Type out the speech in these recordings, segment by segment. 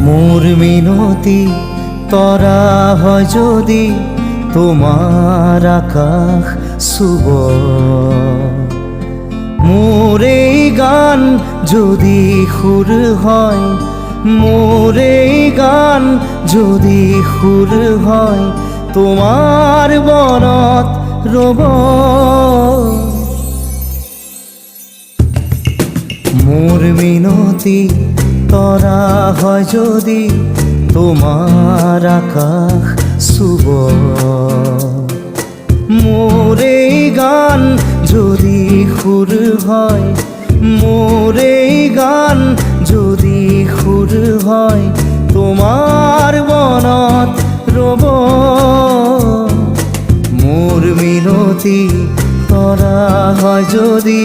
মোর মিনতি তরা হয় যদি তোমার আকাশ শুভ, মোর এই গান যদি সুর হয়, মোর এই গান যদি সুর হয়, তোমার বনত রব। মোর মিনতি তরা হয় যদি তোমার আকাশ শুভ, মোর এই গান যদি সুর হয়, মোর এই গান যদি সুর হয়, তোমার বনত রব। মোর মিনতি তরা হয় যদি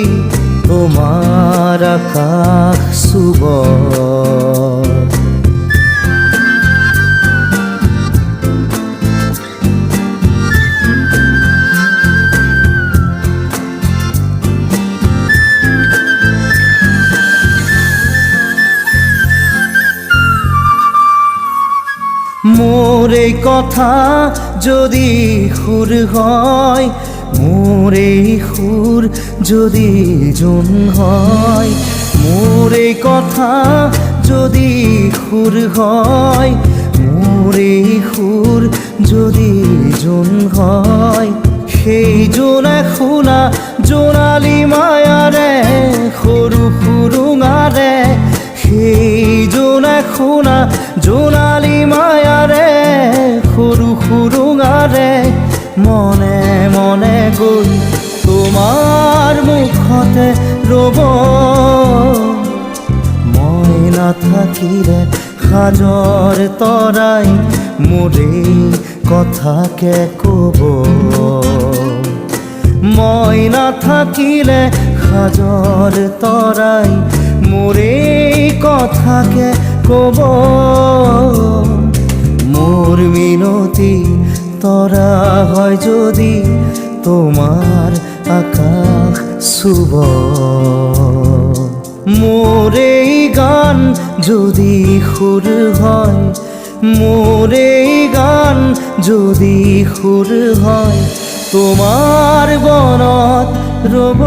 তোমার আকাশ শুভ। মোর এই কথা যদি সুর হয়, মোর এই সুর যদি জন হয়, মোর এই কথা যদি সুর হয়, মোর এই সুর যদি জন হয়, সেই জোনে শুনা জোনালী মায়ারে সৰু সুৰুঙাৰে, সেই জোনে শুনা জোনালী মায়াৰে সৰু সুৰুঙাৰে, মনে মনে গৈ তোমাৰ মুখতে ৰব। মই নাথাকিলে সাজৰ তৰাই মোৰে কথাকে ক'ব, মই নাথাকিলে সাজৰ তৰাই মোৰে কথাকে ক'ব। মোর মিনতি তরা হয় যদি তোমার আকাশ শুভ, মোর এই গান যদি সুর হয়, মোর এই গান যদি সুর হয়, তোমার বনত রব।